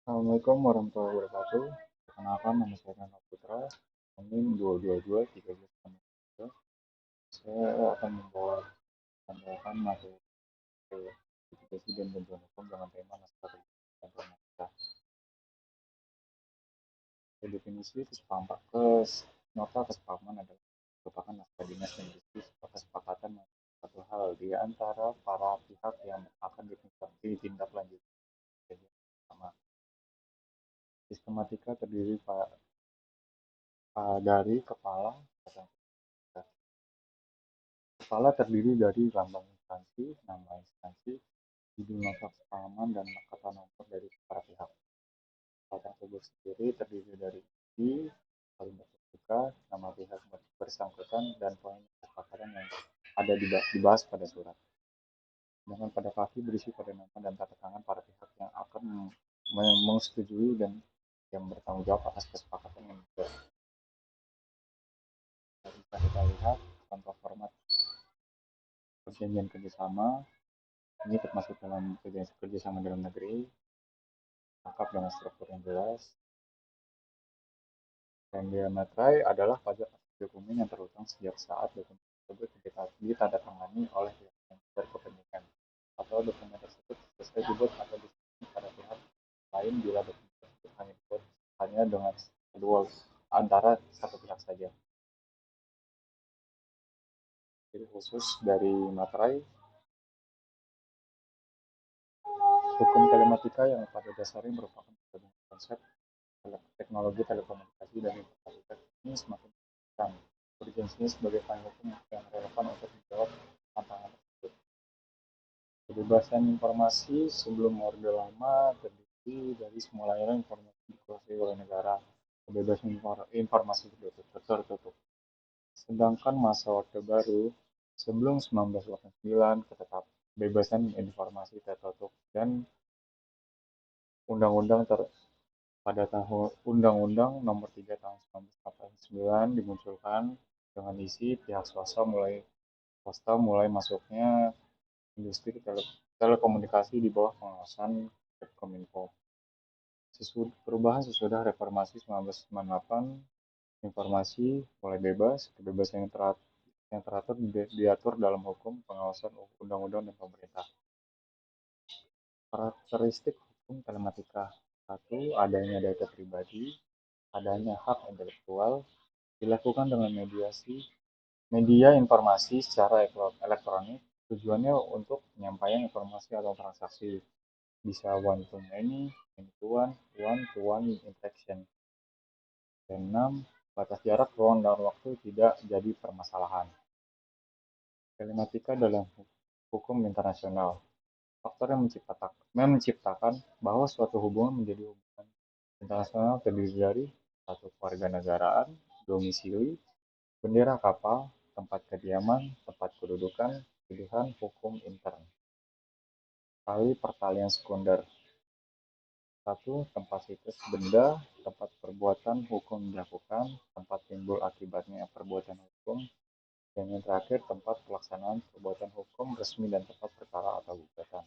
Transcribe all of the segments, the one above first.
Assalamualaikum warahmatullahi wabarakatuh. Perkenalkan, nama saya Nana Putra. NIM 222 13. Saya akan membawa sampaikan materi mitigasi dan bantuan hukum dengan tema naskah dan normatika. Definisi nota kesepahaman adalah merupakan naskah dinas yang berisi kesepakatan satu hal di antara para pihak yang akan ditindaklanjuti. Sama. Sistematika terdiri dari kepala terdiri dari lambang instansi, nama instansi, judul nota kesepahaman, dan kata nomor dari para pihak. Kata tersebut sendiri terdiri dari isi, kalimat terbuka, nama pihak bersangkutan, dan poin kesepakatan yang ada dibahas pada surat. Sedangkan pada kaki berisi pada nama dan tanda tangan para pihak yang akan menyetujui dan yang bertanggung jawab atas kesepakatan yang dibuat. Bisa kita lihat contoh format perjanjian kerjasama. Ini termasuk dalam kerjasama dalam negeri, lengkap dengan struktur yang jelas. Dan materai adalah pajak atas dokumen yang terutang sejak saat dokumen tersebut ditandatangani oleh pihak yang berkepentingan, atau dokumen tersebut selesai dibuat atau diserahkan pada pihak lain bila dokumen tersebut hanya dibuat dengan kedua antara satu pihak saja. Jadi khusus dari materai, hukum telematika yang pada dasarnya merupakan konsep teknologi telekomunikasi dan informasi ini semakin berkembang. Urgensinya sebagai payung hukum yang relevan untuk menjawab tantangan tersebut. Kebebasan informasi sebelum Orde Lama terdiri dari semua layanan informasi dikuasai oleh negara. Kebebasan informasi tertutup. Sedangkan masa Orde Baru sebelum 1989 kebebasan informasi tertutup dan undang-undang pada tahun Undang-Undang Nomor 3 Tahun 1989 dimunculkan dengan isi pihak swasta mulai masuknya industri telekomunikasi di bawah pengawasan Kominfo. Perubahan sesudah reformasi 1998, informasi mulai bebas, kebebasan yang teratur diatur dalam hukum, pengawasan undang-undang dan pemerintah. Karakteristik hukum telematika: 1. Adanya data pribadi, adanya hak intelektual, dilakukan dengan media informasi secara elektronik, tujuannya untuk penyampaian informasi atau transaksi, bisa one to many, many to one interaction. Dan 6. Batas jarak, ruang, dan waktu tidak jadi permasalahan. Telematika dalam hukum internasional. Faktor yang menciptakan bahwa suatu hubungan menjadi hubungan internasional terdiri dari 1. Kewarganegaraan, domisili, bendera kapal, tempat kediaman, tempat kedudukan, pilihan hukum intern. Pertalian sekunder. 1. Tempat situs benda, tempat perbuatan hukum dilakukan, tempat timbul akibatnya perbuatan hukum, dan yang terakhir tempat pelaksanaan perbuatan hukum resmi dan tempat perkara atau gugatan.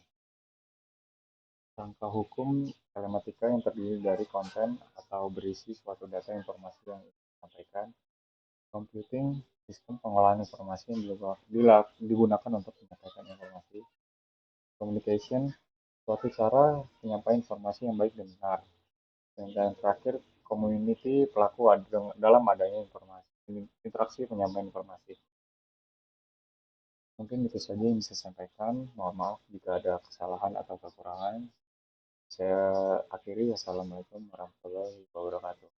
Rangka hukum telematika yang terdiri dari konten atau berisi suatu data informasi yang disampaikan, computing, sistem pengolahan informasi yang digunakan untuk menyampaikan informasi, communication, suatu cara penyampaian informasi yang baik dan benar, dan terakhir community, pelaku dalam adanya interaksi penyampaian informasi. Mungkin itu saja yang bisa saya sampaikan. Mohon maaf jika ada kesalahan atau kekurangan. Saya akhiri. Wassalamualaikum warahmatullahi wabarakatuh.